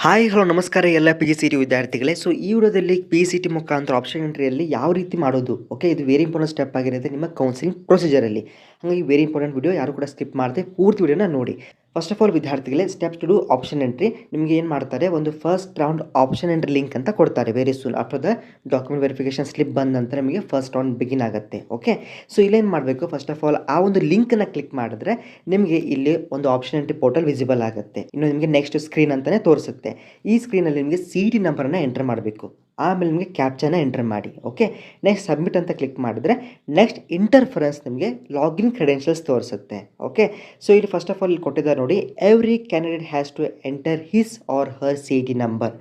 Hi hello ನಮಸ್ಕಾರ ಎಲ್ಲ P G C T ವಿದ್ಯಾರ್ಥಿಗಳೇ. ಸೊ ಈ ವಿಡಿಯೋದಲ್ಲಿ ಪಿ ಸಿ ಟಿ ಮುಖಾಂತರ ಆಪ್ಷನ್ ಎಂಟ್ರಿಯಲ್ಲಿ ಯಾವ ರೀತಿ ಮಾಡೋದು, ಓಕೆ, ಇದು ವೆರಿ ಇಂಪಾರ್ಟೆಂಟ್ ಸ್ಟೆಪ್ ಆಗಿರುತ್ತೆ ನಿಮ್ಮ ಕೌನ್ಸಿಲಿಂಗ್ ಪ್ರೊಸೀಜರಲ್ಲಿ. ಹಾಗಾಗಿ ವೆರಿ ಇಂಪಾರ್ಟೆಂಟ್ ವಿಡಿಯೋ, ಯಾರು ಕೂಡ ಸ್ಕಿಪ್ ಮಾಡದೆ ಪೂರ್ತಿ ವಿಡಿಯೋನ ನೋಡಿ. ಫಸ್ಟ್ ಆಫ್ ಆಲ್ ವಿದ್ಯಾರ್ಥಿಗಳೇ, step to do option entry ನಿಮಗೆ ಏನು ಮಾಡ್ತಾರೆ, ಒಂದು first round option entry link ಅಂತ ಕೊಡ್ತಾರೆ very soon after the document verification slip ಬಂದ ನಂತರ ನಿಮಗೆ ಫಸ್ಟ್ ರೌಂಡ್ ಬಿಗಿನ್ ಆಗುತ್ತೆ. ಓಕೆ, ಸೊ ಇಲ್ಲೇನು ಮಾಡಬೇಕು, ಫಸ್ಟ್ ಆಫ್ ಆಲ್ ಆ ಒಂದು ಲಿಂಕನ್ನು ಕ್ಲಿಕ್ ಮಾಡಿದ್ರೆ ನಿಮಗೆ ಇಲ್ಲಿ ಒಂದು ಆಪ್ಷನ್ ಎಂಟ್ರಿ ಪೋರ್ಟಲ್ ವಿಸಿಬಲ್ ಆಗುತ್ತೆ. ಇನ್ನು ನಿಮಗೆ ನೆಕ್ಸ್ಟ್ ಸ್ಕ್ರೀನ್ ಅಂತಲೇ ತೋರಿಸುತ್ತೆ. ಈ ಸ್ಕ್ರೀನಲ್ಲಿ ನಿಮಗೆ ಸಿ ಟಿ ನಂಬರನ್ನು ಎಂಟರ್ ಮಾಡಬೇಕು. ಆಮೇಲೆ ನಿಮಗೆ ಕ್ಯಾಪ್ಚಾನ ಎಂಟರ್ ಮಾಡಿ. ಓಕೆ, ನೆಕ್ಸ್ಟ್ ಸಬ್ಮಿಟ್ ಅಂತ ಕ್ಲಿಕ್ ಮಾಡಿದ್ರೆ ನೆಕ್ಸ್ಟ್ ಇಂಟರ್ಫರೆನ್ಸ್ ನಿಮಗೆ ಲಾಗಿನ್ ಕ್ರೆಡೆನ್ಷಿಯಲ್ಸ್ ತೋರಿಸುತ್ತೆ. ಓಕೆ, ಸೊ ಇಲ್ಲಿ ಫಸ್ಟ್ ಆಫ್ ಆಲ್ ಇಲ್ಲಿ ಕೊಟ್ಟಿದ್ದಾರೆ ನೋಡಿ, every candidate has to enter his or her C T number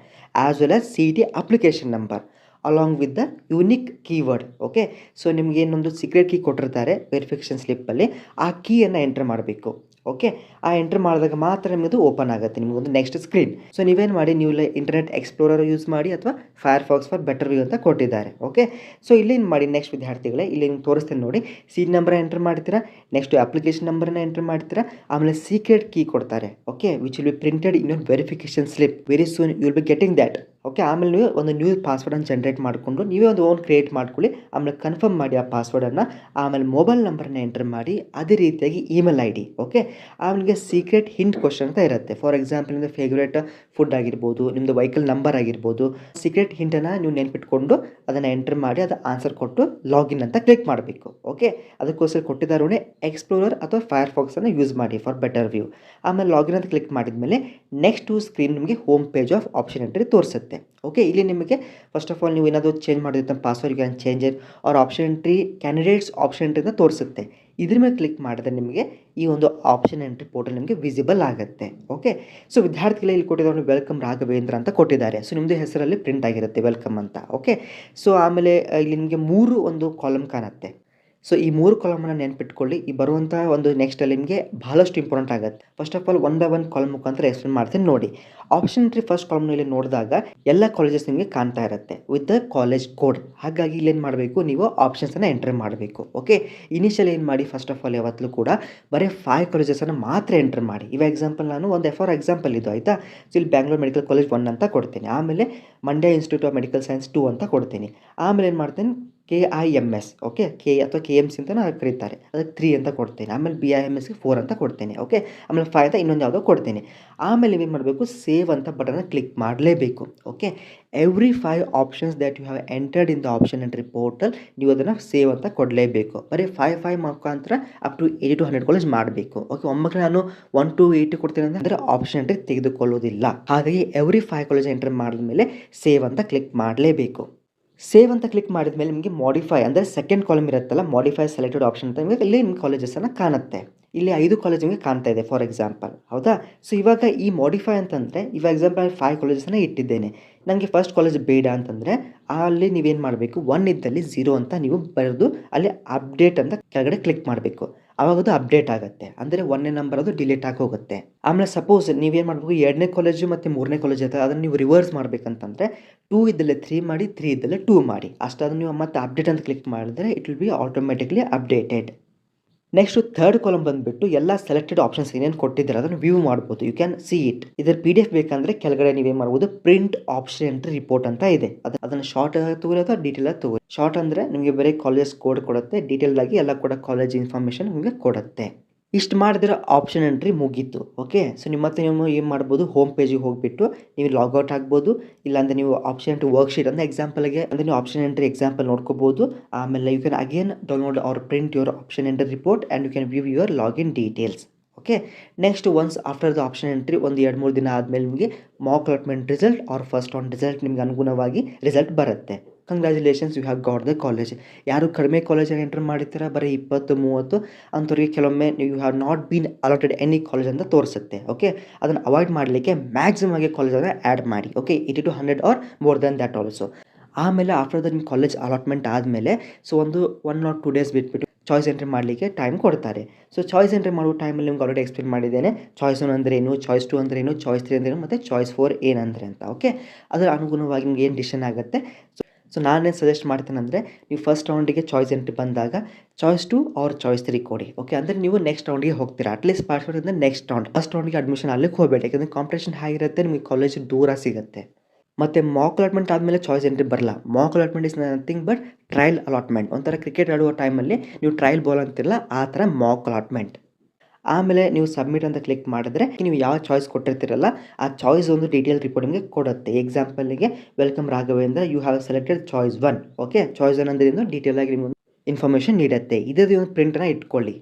as well as C T application number along with the unique keyword. Okay, so ನಿಮಗೆ ಏನೊಂದು secret key ಕೊಟ್ಟಿರ್ತಾರೆ verification ಸ್ಲಿಪ್ಪಲ್ಲಿ, ಆ ಕೀಯನ್ನು enter ಮಾಡಬೇಕು. ಓಕೆ, ಆ ಎಂಟರ್ ಮಾಡಿದಾಗ ಮಾತ್ರ ನಿಮ್ಮದು ಓಪನ್ ಆಗುತ್ತೆ ನಿಮಗೊಂದು ನೆಕ್ಸ್ಟ್ ಸ್ಕ್ರೀನ್. ಸೊ ನೀವೇನು ಮಾಡಿ, ನೀವು ಇಂಟರ್ನೆಟ್ ಎಕ್ಸ್ಪ್ಲೋರರ್ ಯೂಸ್ ಮಾಡಿ ಅಥವಾ ಫೈರ್ಫಾಕ್ಸ್ ಫಾರ್ ಬೆಟರ್ ವ್ಯೂ ಅಂತ ಕೊಟ್ಟಿದ್ದಾರೆ. ಓಕೆ, ಸೊ ಇಲ್ಲೇನು ಮಾಡಿ ನೆಕ್ಸ್ಟ್ ವಿದ್ಯಾರ್ಥಿಗಳೇ, ಇಲ್ಲಿ ನಿಮ್ಗೆ ತೋರಿಸ್ತೇನೆ ನೋಡಿ, ಸಿ ನಂಬರ್ ಎಂಟರ್ ಮಾಡ್ತೀರಾ, ನೆಕ್ಸ್ಟ್ ಅಪ್ಲಿಕೇಶನ್ ನಂಬರನ್ನ ಎಂಟರ್ ಮಾಡ್ತೀರಾ, ಆಮೇಲೆ ಸೀಕ್ರೆಟ್ ಕೀ ಕೊಡ್ತಾರೆ. Okay, which will be printed in your verification slip very soon you will be getting that. Okay, ಆಮೇಲೆ ನೀವು ಒಂದು ನ್ಯೂ ಪಾಸ್ವರ್ಡನ್ನು ಜನರೇಟ್ ಮಾಡಿಕೊಂಡು ನೀವೇ ಒಂದು ಓನ್ ಕ್ರಿಯೇಟ್ ಮಾಡ್ಕೊಳ್ಳಿ. ಆಮೇಲೆ ಕನ್ಫರ್ಮ್ ಮಾಡಿ ಆ ಪಾಸ್ವರ್ಡನ್ನು, ಆಮೇಲೆ ಮೊಬೈಲ್ ನಂಬರನ್ನ ಎಂಟರ್ ಮಾಡಿ, ಅದೇ ರೀತಿಯಾಗಿ ಇಮೇಲ್ ಐ ಡಿ. ಓಕೆ, ಆಮೇಲೆ ಸೀಕ್ರೆಟ್ ಹಿಂಟ್ ಕ್ವಶನ್ ಅಂತ ಇರುತ್ತೆ. ಫಾರ್ ಎಕ್ಸಾಂಪಲ್ ನಿಮ್ಮದು ಫೇವ್ರೇಟ್ ಫುಡ್ ಆಗಿರ್ಬೋದು, ನಿಮ್ಮದು ವೆಹಿಕಲ್ ನಂಬರ್ ಆಗಿರ್ಬೋದು, ಸೀಕ್ರೆಟ್ ಹಿಂಟನ್ನು ನೀವು ನೆನ್ಪಿಟ್ಕೊಂಡು ಅದನ್ನು ಎಂಟರ್ ಮಾಡಿ ಅದು ಆನ್ಸರ್ ಕೊಟ್ಟು ಲಾಗಿನ್ ಅಂತ ಕ್ಲಿಕ್ ಮಾಡಬೇಕು. ಓಕೆ, ಅದಕ್ಕೋಸ್ಕರ ಕೊಟ್ಟಿದ್ದಾರೆ ಎಕ್ಸ್ಪ್ಲೋರರ್ ಅಥವಾ ಫೈರ್ಫಾಕ್ಸನ್ನು ಯೂಸ್ ಮಾಡಿ ಫಾರ್ ಬೆಟರ್ ವ್ಯೂ. ಆಮೇಲೆ ಲಾಗಿನ್ ಅಂತ ಕ್ಲಿಕ್ ಮಾಡಿದ ಮೇಲೆ ನೆಕ್ಸ್ಟ್ ಸ್ಕ್ರೀನ್ ನಿಮಗೆ home page of option entry ತೋರಿಸುತ್ತೆ. ಓಕೆ, ಇಲ್ಲಿ ನಿಮಗೆ ಫಸ್ಟ್ ಆಫ್ ಆಲ್ ನೀವು ಏನಾದರೂ ಚೇಂಜ್ ಮಾಡಿದ್ರೆ password can change it or option entry candidates option entry ಅಂತ ತೋರಿಸುತ್ತೆ. ಇದ್ರ ಮೇಲೆ ಕ್ಲಿಕ್ ಮಾಡಿದ್ರೆ ನಿಮಗೆ ಈ ಒಂದು ಆಪ್ಷನ್ ಎಂಟ್ರಿ ಪೋರ್ಟಲ್ ನಿಮಗೆ ವಿಸಿಬಲ್ ಆಗುತ್ತೆ. ಓಕೆ, ಸೊ ವಿದ್ಯಾರ್ಥಿಗಳು ಇಲ್ಲಿ ಕೊಟ್ಟಿದ್ದಾರೆ ವೆಲ್ಕಮ್ ರಾಘವೇಂದ್ರ ಅಂತ ಕೊಟ್ಟಿದ್ದಾರೆ. ಸೊ ನಿಮ್ಮದು ಹೆಸರಲ್ಲಿ ಪ್ರಿಂಟ್ ಆಗಿರುತ್ತೆ ವೆಲ್ಕಮ್ ಅಂತ. ಓಕೆ, ಸೊ ಆಮೇಲೆ ಇಲ್ಲಿ ನಿಮಗೆ 3 ಒಂದು ಕಾಲಮ್ ಕಾಣುತ್ತೆ. ಸೊ ಈ 3 ಕಾಲಮನ್ನು ನೆನ್ಪಿಟ್ಕೊಳ್ಳಿ. ಈ ಬರುವಂಥ ಒಂದು ನೆಕ್ಸ್ಟಲ್ಲಿ ನಿಮಗೆ ಬಹಳಷ್ಟು ಇಂಪಾರ್ಟೆಂಟ್ ಆಗುತ್ತೆ. First of all one by one column ಮುಖಾಂತರ ಎಕ್ಸ್ಪ್ಲೇನ್ ಮಾಡ್ತೀನಿ ನೋಡಿ. ಆಪ್ಷನ್ ಎಂಟ್ರಿ ಫಸ್ಟ್ ಕಾಲಮ್ನಲ್ಲಿ ನೋಡಿದಾಗ ಎಲ್ಲ ಕಾಲೇಜಸ್ ನಿಮಗೆ ಕಾಣ್ತಾ ಇರುತ್ತೆ ವಿತ್ ದ ಕಾಲೇಜ್ ಕೋಡ್. ಹಾಗಾಗಿ ಇಲ್ಲೇನು ಮಾಡಬೇಕು, ನೀವು ಆಪ್ಷನ್ಸನ್ನು ಎಂಟರ್ ಮಾಡಬೇಕು. ಓಕೆ, ಇನಿಷಿಯಲ್ ಏನು ಮಾಡಿ, ಫಸ್ಟ್ ಆಫ್ ಆಲ್ ಯಾವತ್ತೂ ಕೂಡ ಬರೀ 5 ಕಾಲೇಜಸನ್ನು ಮಾತ್ರ ಎಂಟರ್ ಮಾಡಿ. ಇವಾಗ ಎಕ್ಸಾಂಪಲ್ ನಾನು ಒಂದು ಫಾರ್ ಎಕ್ಸಾಂಪಲ್ ಇದು ಆಯಿತಾ. ಸೊ ಇಲ್ಲಿ ಬ್ಯಾಂಗ್ಳೂರ್ ಮೆಡಿಕಲ್ ಕಾಲೇಜ್ 1 ಅಂತ ಕೊಡ್ತೀನಿ, ಆಮೇಲೆ Mandya institute of medical science 2 ಅಂತ ಕೊಡ್ತೀನಿ, ಆಮೇಲೆ ಏನು ಮಾಡ್ತೀನಿ KIMS. ಓಕೆ, ಕೆ ಅಥವಾ KMC ಅಂತ ಕರೀತಾರೆ, ಅದಕ್ಕೆ 3 ಅಂತ ಕೊಡ್ತೇನೆ, ಆಮೇಲೆ BIMSಗೆ 4 ಅಂತ ಕೊಡ್ತೇನೆ. ಓಕೆ, ಆಮೇಲೆ 5 ಅಂತ ಇನ್ನೊಂದು ಯಾವುದೋ ಕೊಡ್ತೀನಿ. ಆಮೇಲೆ ನೀವೇನು ಮಾಡಬೇಕು, ಸೇವ್ ಅಂತ ಬಟನ್ನ ಕ್ಲಿಕ್ ಮಾಡಲೇಬೇಕು. Okay, every 5 options that you have entered in the option entry portal ನೀವು ಅದನ್ನು ಸೇವ್ ಅಂತ ಕೊಡಲೇಬೇಕು. ಬರೀ 5 ಮುಖಾಂತರ ಅಪ್ ಟು 80 to 100 ಕಾಲೇಜ್ ಮಾಡಬೇಕು. ಓಕೆ, ಒಮ್ಮೆ ನಾನು 1 to 80 ಕೊಡ್ತೀನಿ ಅಂದರೆ ಆಪ್ಷನ್ ಎಂಟ್ರಿ ತೆಗೆದುಕೊಳ್ಳೋದಿಲ್ಲ. ಹಾಗಾಗಿ ಎವ್ರಿ 5 ಕಾಲೇಜ್ ಎಂಟರ್ ಮಾಡಿದ್ಮೇಲೆ ಸೇವ್ ಅಂತ ಕ್ಲಿಕ್ ಮಾಡಲೇಬೇಕು. ಸೇವ್ ಅಂತ ಕ್ಲಿಕ್ ಮಾಡಿದ ಮೇಲೆ ನಿಮಗೆ ಮಾಡಿಫೈ ಅಂದರೆ ಸೆಕೆಂಡ್ ಕಾಲಮ್ ಇರುತ್ತಲ್ಲ, ಮಾಡಿಫೈ ಸೆಲೆಕ್ಟೆಡ್ ಆಪ್ಷನ್ ಅಂತ ನಿಮಗೆ ಇಲ್ಲಿ ನಿಮ್ಮ ಕಾಲೇಜಸನ್ನು ಕಾಣುತ್ತೆ. ಇಲ್ಲಿ 5 ಕಾಲೇಜ್ ನಿಮಗೆ ಕಾಣ್ತಾ ಇದೆ ಫಾರ್ ಎಕ್ಸಾಂಪಲ್, ಹೌದಾ. ಸೊ ಇವಾಗ ಈ ಮಾಡಿಫೈ ಅಂತಂದರೆ ಇವಾಗ ಎಕ್ಸಾಂಪಲ್ 5 ಕಾಲೇಜಸನ್ನು ಇಟ್ಟಿದ್ದೇನೆ, ನನಗೆ ಫಸ್ಟ್ ಕಾಲೇಜ್ ಬೇಡ ಅಂತಂದರೆ ಅಲ್ಲಿ ನೀವೇನು ಮಾಡಬೇಕು, 1 ಇದ್ದಲ್ಲಿ 0 ಅಂತ ನೀವು ಬರೆದು ಅಲ್ಲಿ ಅಪ್ಡೇಟ್ ಅಂತ ಕೆಳಗಡೆ ಕ್ಲಿಕ್ ಮಾಡಬೇಕು. ಆವಾಗ ಅದು ಅಪ್ಡೇಟ್ ಆಗುತ್ತೆ, ಅಂದರೆ 1ನೇ ನಂಬರ್ ಅದು ಡಿಲೀಟ್ ಆಗಿ ಹೋಗುತ್ತೆ. ಆಮೇಲೆ ಸಪೋಸ್ ನೀವೇನು ಮಾಡಬೇಕು, 2ನೇ ಕಾಲೇಜು ಮತ್ತು 3ನೇ ಕಾಲೇಜ್ ಇರ್ತದೆ, ಅದನ್ನು ನೀವು ರಿವರ್ಸ್ ಮಾಡಬೇಕಂತಂದರೆ 2 ಇದ್ದಲ್ಲೇ 3 ಮಾಡಿ, 3 ಇದ್ದಲ್ಲೇ 2 ಮಾಡಿ, ಅಷ್ಟಾದ್ರೂ ನೀವು ಮತ್ತೆ ಅಪ್ಡೇಟ್ ಅಂತ ಕ್ಲಿಕ್ ಮಾಡಿದ್ರೆ it will be automatically updated. Next third column ಬಂದುಬಿಟ್ಟು ಎಲ್ಲ ಸೆಲೆಕ್ಟೆಡ್ ಆಪ್ಷನ್ಸ್ ಏನೇನು ಕೊಟ್ಟಿದ್ದಾರೆ ಅದನ್ನು ವ್ಯೂ ಮಾಡ್ಬೋದು. You can see it. ಇದರ PDF ಬೇಕಂದರೆ ಕೆಳಗಡೆ ನೀವೇನು ಮಾಡ್ಬೋದು, ಪ್ರಿಂಟ್ ಆಪ್ಷನ್ ಎಂಟ್ರಿ ರಿಪೋರ್ಟ್ ಅಂತ ಇದೆ, ಅದನ್ನು ಶಾರ್ಟ್ ತಗೋರಿ ಅಥವಾ ಡೀಟೇಲ್ ಆಗಿ ತಗೋರಿ. ಶಾರ್ಟ್ ಅಂದರೆ ನಿಮಗೆ ಬರೀ ಕಾಲೇಜ್ ಕೋಡ್ ಕೊಡುತ್ತೆ, ಡೀಟೇಲ್ ಆಗಿ ಎಲ್ಲ ಕೂಡ ಕಾಲೇಜ್ ಇನ್ಫಾರ್ಮೇಷನ್ ನಿಮಗೆ ಕೊಡುತ್ತೆ. ಇಷ್ಟು ಮಾಡಿದ್ರೆ ಆಪ್ಷನ್ ಎಂಟ್ರಿ ಮುಗೀತು. ಓಕೆ, ಸೊ ನಿಮ್ಮ ಮತ್ತೆ ನೀವು ಏನು ಮಾಡ್ಬೋದು, ಹೋಮ್ ಪೇಜಿಗೆ ಹೋಗಿಬಿಟ್ಟು ನೀವು ಲಾಗೌಟ್ ಆಗ್ಬೋದು, ಇಲ್ಲಾಂದರೆ ನೀವು ಆಪ್ಷನ್ ಎಂಟ್ರಿ ವರ್ಕ್ಶೀಟ್ ಅಂದರೆ ಎಕ್ಸಾಂಪಲ್ಗೆ ಅಂದರೆ ನೀವು ಆಪ್ಷನ್ ಎಂಟ್ರಿ ಎಕ್ಸಾಂಪಲ್ ನೋಡ್ಕೋಬೋದು. ಆಮೇಲೆ you can again download or print your option entry report and you can view your login details. Okay, next once after the option entry ಒಂದು 2-3 ದಿನ ಆದಮೇಲೆ ನಿಮಗೆ mock allotment result or first on result ನಿಮ್ಗೆ ಅನುಗುಣವಾಗಿ result ಬರುತ್ತೆ. Congratulations, you have got the college. ಯಾರು ಕಡಿಮೆ ಕಾಲೇಜನ್ನು ಎಂಟರ್ ಮಾಡಿರ್ತೀರ ಬರೀ 20-30 ಅಂಥವ್ರಿಗೆ ಕೆಲವೊಮ್ಮೆ you have not been allotted any college ಅಂತ ತೋರಿಸುತ್ತೆ. ಓಕೆ, ಅದನ್ನು ಅವಾಯ್ಡ್ ಮಾಡಲಿಕ್ಕೆ ಮ್ಯಾಕ್ಸಿಮಮ್ ಆಗಿ ಕಾಲೇಜನ್ನು ಆ್ಯಡ್ ಮಾಡಿ. Okay, 80 to 100 or more than that also. ಆಮೇಲೆ ಆಫ್ಟರ್ ದ ನಿಮ್ಮ ಕಾಲೇಜ್ ಅಲಾಟ್ಮೆಂಟ್ ಆದಮೇಲೆ ಸೊ ಒಂದು 1 or 2 ಡೇಸ್ ಬಿಟ್ಬಿಟ್ಟು ಚಾಯ್ಸ್ ಎಂಟ್ರಿ ಮಾಡಲಿಕ್ಕೆ ಟೈಮ್ ಕೊಡ್ತಾರೆ. ಸೊ ಚಾಯ್ಸ್ ಎಂಟ್ರಿ ಮಾಡುವ ಟೈಮಲ್ಲಿ ನಿಮ್ಗೆ ಆಲ್ರೆಡಿ ಎಕ್ಸ್ಪ್ಲೇನ್ ಮಾಡಿದ್ದೇನೆ, ಚಾಯ್ಸ್ 1 ಅಂದರೆ ಏನು, ಚಾಯ್ಸ್ 2 ಅಂದರೆ ಏನು, ಚಾಯ್ಸ್ 3 ಅಂದರೆ ಏನು, ಮತ್ತು ಚಾಯ್ಸ್ 4 ಏನಂದರೆ ಅಂತ. ಓಕೆ, ಅದರ ಅನುಗುಣವಾಗಿ ನಿಮ್ಗೆ ಏನು ಡಿಸಿಷನ್ ಆಗುತ್ತೆ. ಸೊ ಸೊ ನಾನೇನು ಸಜೆಸ್ಟ್ ಮಾಡ್ತೇನೆಂದರೆ ನೀವು ಫಸ್ಟ್ ರೌಂಡಿಗೆ ಚಾಯ್ಸ್ ಎಂಟ್ರಿ ಬಂದಾಗ ಚಾಯ್ಸ್ 2 ಆರ್ ಚಾಯ್ಸ್ 3 ಕೊಡಿ. ಓಕೆ, ಅಂದರೆ ನೀವು ನೆಕ್ಸ್ಟ್ ರೌಂಡಿಗೆ ಹೋಗ್ತೀರಾ. ಅಟ್ಲೀಸ್ಟ್ ಪಾಸ್ ಮಾಡಿದ್ರೆ ನೆಕ್ಸ್ಟ್ ರೌಂಡ್, ಫಸ್ಟ್ ರೌಂಡಿಗೆ ಅಡ್ಮಿಷನ್ ಆಗ್ಲಿಕ್ಕೆ ಹೋಗಬೇಡಿ. ಯಾಕಂದರೆ ಕಾಂಪಿಟೇಷನ್ ಹೇಗಿರುತ್ತೆ, ನಿಮಗೆ ಕಾಲೇಜ್ ದೂರ ಸಿಗುತ್ತೆ. ಮತ್ತು ಮಾಕ್ ಅಲಾಟ್ಮೆಂಟ್ ಆದಮೇಲೆ ಚಾಯ್ಸ್ ಎಂಟ್ರಿ ಬರಲ್ಲ. Mach allotment is nothing but trial allotment. ಒಂಥರ ಕ್ರಿಕೆಟ್ ಆಡುವ ಟೈಮಲ್ಲಿ ನೀವು ಟ್ರಯಲ್ ಬಾಲ್ ಅಂತಿರಲ್ಲ, ಆ ಥರ ಮಾಕ್ ಅಲಾಟ್ಮೆಂಟ್. ಆಮೇಲೆ ನೀವು ಸಬ್ಮಿಟ್ ಅಂತ ಕ್ಲಿಕ್ ಮಾಡಿದ್ರೆ ನೀವು ಯಾವ ಚಾಯ್ಸ್ ಕೊಟ್ಟಿರ್ತೀರಲ್ಲ ಆ ಚಾಯ್ಸ್ ಒಂದು ಡೀಟೇಲ್ ರಿಪೋರ್ಟ್ ನಿಮಗೆ ಕೊಡುತ್ತೆ. ಎಕ್ಸಾಂಪಲ್ಗೆ welcome Raghavendra, you have selected choice 1. Okay, choice 1 ಅಂದ್ರೆ ಡೀಟೇಲ್ ಆಗಿ ನಿಮಗೆ ಇನ್ಫಾರ್ಮೇಷನ್ ನೀಡುತ್ತೆ. ಇದೇ ಒಂದು ಪ್ರಿಂಟನ್ನು ಇಟ್ಕೊಳ್ಳಿ.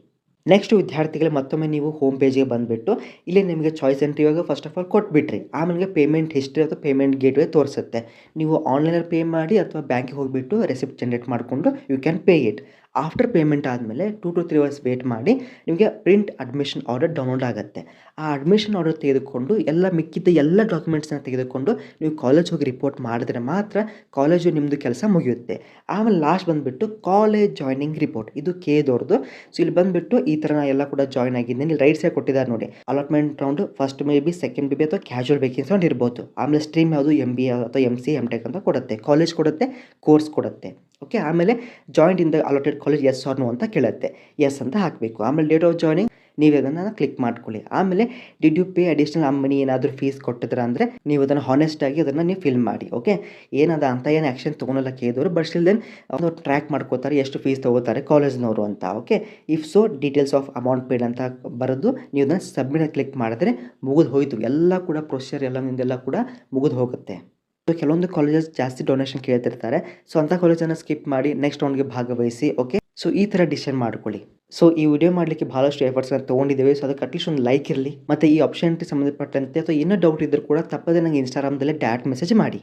ನೆಕ್ಸ್ಟ್ ವಿದ್ಯಾರ್ಥಿಗಳು ಮತ್ತೊಮ್ಮೆ ನೀವು ಹೋಮ್ ಪೇಜ್ಗೆ ಬಂದುಬಿಟ್ಟು ಇಲ್ಲಿ ನಿಮಗೆ ಚಾಯ್ಸ್ ಎಂಟ್ರಿ ಇವಾಗ ಫಸ್ಟ್ ಆಫ್ ಆಲ್ ಕೊಟ್ಬಿಟ್ರಿ. ಆಮೇಲೆ ಪೇಮೆಂಟ್ ಹಿಸ್ಟ್ರಿ ಅಥವಾ ಪೇಮೆಂಟ್ ಗೇಟ್ವೇ ತೋರಿಸುತ್ತೆ. ನೀವು ಆನ್ಲೈನಲ್ಲಿ ಪೇ ಮಾಡಿ ಅಥವಾ ಬ್ಯಾಂಕಿಗೆ ಹೋಗಿಬಿಟ್ಟು ರೆಸಿಪ್ಟ್ ಜನರೇಟ್ ಮಾಡಿಕೊಂಡು you can pay it. After payment ಆದಮೇಲೆ 2 to 3 ಅವರ್ಸ್ ವೇಟ್ ಮಾಡಿ ನಿಮಗೆ ಪ್ರಿಂಟ್ ಅಡ್ಮಿಷನ್ ಆರ್ಡರ್ ಡೌನ್ಲೋಡ್ ಆಗುತ್ತೆ. ಆ ಅಡ್ಮಿಷನ್ ಆರ್ಡರ್ ತೆಗೆದುಕೊಂಡು ಮಿಕ್ಕಿದ್ದ ಎಲ್ಲ ಡಾಕ್ಯುಮೆಂಟ್ಸ್ನ ತೆಗೆದುಕೊಂಡು ನೀವು ಕಾಲೇಜ್ ಹೋಗಿ ರಿಪೋರ್ಟ್ ಮಾಡಿದ್ರೆ ಮಾತ್ರ ಕಾಲೇಜು ನಿಮ್ಮದು ಕೆಲಸ ಮುಗಿಯುತ್ತೆ. ಆಮೇಲೆ ಲಾಸ್ಟ್ ಬಂದುಬಿಟ್ಟು ಕಾಲೇಜ್ ಜಾಯ್ನಿಂಗ್ ರಿಪೋರ್ಟ್, ಇದು ಕೇದವ್ರದ್ದು. ಸೊ ಇಲ್ಲಿ ಬಂದುಬಿಟ್ಟು ಈ ಥರ ಎಲ್ಲ ಕೂಡ ಜಾಯ್ನ್ ಆಗಿದ್ದೀನಿ. ಇಲ್ಲಿ ರೈಟ್ ಸೈಡ್ ಕೊಟ್ಟಿದ್ದಾರೆ ನೋಡಿ, allotment round first may be, second B ಅಥವಾ ಕ್ಯಾಶುವಲ್ ವೇಕೆನ್ಸಿ ರೌಂಡ್ ಇರ್ಬೋದು. ಆಮೇಲೆ ಸ್ಟ್ರೀಮ್ ಯಾವುದು MBA ಅಥವಾ MC MTech ಅಂತ ಕೊಡುತ್ತೆ. ಕಾಲೇಜ್ ಕೊಡುತ್ತೆ, ಕೋರ್ಸ್ ಕೊಡುತ್ತೆ. ಓಕೆ, ಆಮೇಲೆ joint in the allotted college yes or no ಅಂತ ಕೇಳುತ್ತೆ. ಎಸ್ ಅಂತ ಹಾಕಬೇಕು. ಆಮೇಲೆ ಡೇಟ್ ಆಫ್ ಜಾಯ್ನಿಂಗ್ ನೀವು ಅದನ್ನು ಕ್ಲಿಕ್ ಮಾಡ್ಕೊಳ್ಳಿ. ಆಮೇಲೆ ಡಿಡ್ ಯು ಪೇ ಅಡಿಷ್ನಲ್ ಮನಿ, ಏನಾದರೂ ಫೀಸ್ ಕೊಟ್ಟಿದ್ರೆ ಅಂದರೆ ನೀವು ಅದನ್ನು ಹಾನೆಸ್ಟಾಗಿ ಅದನ್ನು ನೀವು ಫಿಲ್ ಮಾಡಿ. ಓಕೆ, ಏನದ ಅಂತ ಏನು ಆ್ಯಕ್ಷನ್ ತೊಗೊಳಲ್ಲ ಕೇಳಿದವರು, ಬಟ್ ಸ್ಟಿಲ್ ದೆನ್ ಅವರು ಟ್ರ್ಯಾಕ್ ಮಾಡ್ಕೋತಾರೆ ಎಷ್ಟು ಫೀಸ್ ತೊಗೋತಾರೆ ಕಾಲೇಜ್ನವರು ಅಂತ. Okay, if so details of amount paid ಅಂತ ಬರೆದು ನೀವು ಅದನ್ನು ಸಬ್ಮಿಟ್ ಕ್ಲಿಕ್ ಮಾಡಿದ್ರೆ ಮುಗಿದು ಹೋಯಿತು. ಎಲ್ಲ ಕೂಡ ಪ್ರೊಸೀಜರ್ ಎಲ್ಲ ನಿಂದೆಲ್ಲ ಕೂಡ ಮುಗಿದು ಹೋಗುತ್ತೆ. ಸೊ ಕೆಲವೊಂದು ಕಾಲೇಜಸ್ ಜಾಸ್ತಿ ಡೊನೇಷನ್ ಕೇಳ್ತಿರ್ತಾರೆ. ಸೊ ಅಂಥ ಕಾಲೇಜನ್ನು ಸ್ಕಿಪ್ ಮಾಡಿ ನೆಕ್ಸ್ಟ್ ರೌಂಡ್ಗೆ ಭಾಗವಹಿಸಿ. ಓಕೆ, ಸೊ ಈ ಥರ ಡಿಸಿಷನ್ ಮಾಡ್ಕೊಳ್ಳಿ. ಸೊ ಈ ವಿಡಿಯೋ ಮಾಡಲಿಕ್ಕೆ ಭಾಳಷ್ಟು ಎಫರ್ಟ್ಸ್ನ ತೊಗೊಂಡಿದ್ದೇವೆ. ಸೊ ಅದಕ್ಕೆ ಅಟ್ಲೀಸ್ಟ್ ಒಂದು ಲೈಕ್ ಇರಲಿ. ಮತ್ತು ಈ ಆಪ್ಷನ್ಗೆ ಸಂಬಂಧಪಟ್ಟಂತೆ ಅಥವಾ ಏನೋ ಡೌಟ್ ಇದ್ದರೂ ಕೂಡ ತಪ್ಪದೆ ನನಗೆ ಇನ್ಸ್ಟಾಗ್ರಾಮ್ದಲ್ಲೇ ಡೈರೆಕ್ಟ್ ಮೆಸೇಜ್ ಮಾಡಿ.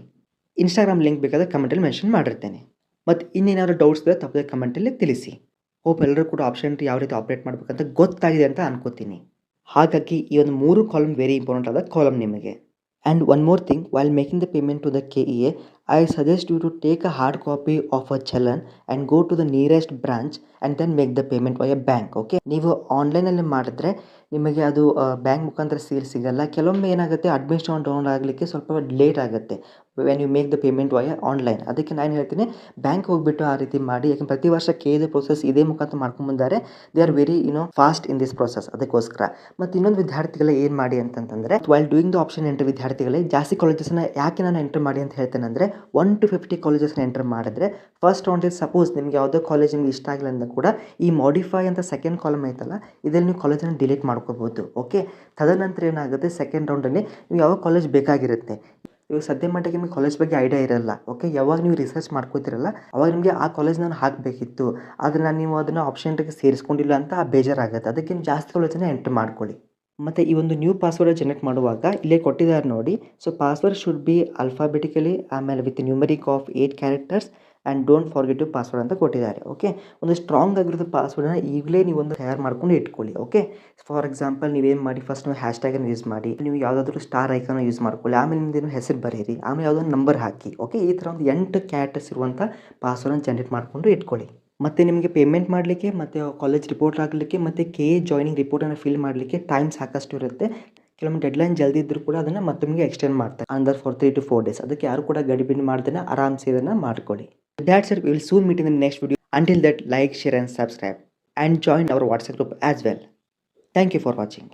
ಇನ್ಸ್ಟಾಗ್ರಾಮ್ ಲಿಂಕ್ ಬೇಕಾದರೆ ಕಮೆಂಟಲ್ಲಿ ಮೆನ್ಷನ್ ಮಾಡಿರ್ತೇನೆ. ಮತ್ತು ಇನ್ನೇನಾದ್ರು ಡೌಟ್ಸ್ ಇದ್ದರೆ ತಪ್ಪದೆ ಕಮೆಂಟಲ್ಲಿ ತಿಳಿಸಿ. ಹೋಪ್ ಎಲ್ಲರೂ ಕೂಡ ಆಪ್ಷನ್ ಯಾವ ರೀತಿ ಆಪ್ರೇಟ್ ಮಾಡಬೇಕಂತ ಗೊತ್ತಾಗಿದೆ ಅಂತ ಅನ್ಕೋತೀನಿ. ಹಾಗಾಗಿ ಈ ಒಂದು 3 ಕಾಲಮ್ ವೆರಿ ಇಂಪಾರ್ಟೆಂಟ್ ಆದ ಕಾಲಮ್ ನಿಮಗೆ. And one more thing, while making the payment to the KEA, I suggest you to take a hard copy of a challan and go to the nearest branch and then make the payment via bank. Okay, ನೀವು ಆನ್ಲೈನಲ್ಲಿ ಮಾಡಿದ್ರೆ ನಿಮಗೆ ಅದು bank ಮುಖಾಂತರ ಸಿಗಲ್ಲ. ಕೆಲವೊಮ್ಮೆ ಏನಾಗುತ್ತೆ, admission download ಆಗಲಿಕ್ಕೆ ಸ್ವಲ್ಪ ಲೇಟ್ ಆಗುತ್ತೆ when you make the payment via online. ಅದಕ್ಕೆ ನಾನು ಹೇಳ್ತೀನಿ ಬ್ಯಾಂಕ್ ಹೋಗಿಬಿಟ್ಟು ಆ ರೀತಿ ಮಾಡಿ. ಯಾಕಂದ್ರೆ ಪ್ರತಿ ವರ್ಷ KEA ಪ್ರೊಸೆಸ್ ಇದೇ ಮುಖಾಂತರ ಮಾಡ್ಕೊಂಡ್ಬಂದಾರೆ. They are very fast in this process. ಅದಕ್ಕೋಸ್ಕರ ಮತ್ತು ಇನ್ನೊಂದು ವಿದ್ಯಾರ್ಥಿಗಳೇ ಏನು ಮಾಡಿ ಅಂತಂದರೆ, while doing the option entry ವಿದ್ಯಾರ್ಥಿಗಳೇ ಜಾಸ್ತಿ ಕಾಲೇಜಸ್ನ ಯಾಕೆ ನಾನು ಎಂಟರ್ ಮಾಡಿ ಅಂತ ಹೇಳ್ತೇನೆ ಅಂದರೆ, 1 to 50 ಕಾಲೇಜಸ್ನ ಎಂಟರ್ ಮಾಡಿದ್ರೆ ಫಸ್ಟ್ ರೌಂಡಿಗೆ ಸಪೋಸ್ ನಿಮ್ಗೆ ಯಾವುದೋ ಕಾಲೇಜ್ ನಿಮ್ಗೆ ಇಷ್ಟ ಆಗಿಲ್ಲ ಅಂದ ಕೂಡ ಈ ಮಾಡಿಫೈ ಅಂತ ಸೆಕೆಂಡ್ ಕಾಲಮ್ ಐತಲ್ಲ, ಇದರಲ್ಲಿ ನೀವು ಕಾಲೇಜನ್ನು ಡಿಲೀಟ್ ಮಾಡ್ಕೋಬೋದು. ಓಕೆ, ತದನಂತರ ಏನಾಗುತ್ತೆ, ಸೆಕೆಂಡ್ ರೌಂಡಲ್ಲಿ ನೀವು ಯಾವ ಕಾಲೇಜ್ ಬೇಕಾಗಿರುತ್ತೆ. ಇವಾಗ ಸದ್ಯ ಮಟ್ಟಿಗೆ ನಿಮಗೆ ಕಾಲೇಜ್ ಬಗ್ಗೆ ಐಡಿಯಾ ಇರಲ್ಲ. ಓಕೆ, ಯಾವಾಗ ನೀವು ರಿಸರ್ಚ್ ಮಾಡ್ಕೋತಿರಲ್ಲ ಅವಾಗ ನಿಮಗೆ ಆ ಕಾಲೇಜ್ ನಾನು ಹಾಕಬೇಕಿತ್ತು, ಆದರೆ ನೀವು ಅದನ್ನು ಆಪ್ಷನ್ಗೆ ಸೇರಿಸ್ಕೊಂಡಿಲ್ಲ ಅಂತ ಬೇಜಾರಾಗುತ್ತೆ. ಅದಕ್ಕೆ ನೀವು ಜಾಸ್ತಿ ಕಾಲೇಜನ್ನು ಎಂಟರ್ ಮಾಡ್ಕೊಳ್ಳಿ. ಮತ್ತು ಈ ಒಂದು ನ್ಯೂ ಪಾಸ್ವರ್ಡ್ ಜನರೇಟ್ ಮಾಡುವಾಗ ಇಲ್ಲೇ ಕೊಟ್ಟಿದ್ದಾರೆ ನೋಡಿ. So password should be alphabetically, ಆಮೇಲೆ with numeric of 8 characters and don't forget to password ಅಂತ ಕೊಟ್ಟಿದ್ದಾರೆ. ಓಕೆ, ಒಂದು ಸ್ಟ್ರಾಂಗ್ ಆಗಿರೋದು ಪಾಸ್ವರ್ಡನ್ನ ಈಗಲೇ ನೀವು ಒಂದು ತಯಾರು ಮಾಡ್ಕೊಂಡು ಇಟ್ಕೊಳ್ಳಿ. ಓಕೆ, ಫಾರ್ ಎಕ್ಸಾಂಪಲ್ ನೀವೇನು ಮಾಡಿ, ಫಸ್ಟ್ ನೀವು ಹ್ಯಾಶ್ಟ್ಯಾಗನ್ನು ಯೂಸ್ ಮಾಡಿ, ನೀವು ಯಾವುದಾದ್ರೂ ಸ್ಟಾರ್ ಐಕನ್ನ ಯೂಸ್ ಮಾಡ್ಕೊಳ್ಳಿ, ಆಮೇಲೆ ನಿಮ್ಮದೇನು ಹೆಸರು ಬರೀರಿ, ಆಮೇಲೆ ಯಾವುದೋ ನಂಬರ್ ಹಾಕಿ. ಓಕೆ, ಈ ಥರ ಒಂದು 8 ಕ್ಯಾರೆಕ್ಟರ್ಸ್ ಇರುವಂಥ ಪಾಸ್ವರ್ಡನ್ನು ಜನರೇಟ್ ಮಾಡಿಕೊಂಡು ಇಟ್ಕೊಳ್ಳಿ. ಮತ್ತು ನಿಮಗೆ ಪೇಮೆಂಟ್ ಮಾಡಲಿಕ್ಕೆ ಮತ್ತು ಕಾಲೇಜ್ ರಿಪೋರ್ಟ್ ಆಗಲಿಕ್ಕೆ ಮತ್ತು KEA ಜಾಯ್ನಿಂಗ್ ರಿಪೋರ್ಟನ್ನು ಫಿಲ್ ಮಾಡಲಿಕ್ಕೆ ಟೈಮ್ ಸಾಕಷ್ಟು ಇರುತ್ತೆ. ಕೆಲವೊಮ್ಮೆ ಡೆಡ್ಲೈನ್ ಜಲ್ದಿ ಇದ್ದರೂ ಕೂಡ ಅದನ್ನು ಮತ್ತೊಮ್ಮೆ ಎಕ್ಸ್ಟೆಂಡ್ ಮಾಡ್ತಾರೆ ಅಂದರ್ ಫಾರ್ 3 to 4 days. ಅದಕ್ಕೆ ಯಾರು ಕೂಡ ಗಡಿಬಿಡಿ ಮಾಡ್ದೇನೆ ಆರಾಮ್ಸೆ ಇದನ್ನು ಮಾಡ್ಕೊಳ್ಳಿ. That's it. We will soon meet in the next video. Until that, like, share and subscribe and join our WhatsApp group as well. Thank you for watching.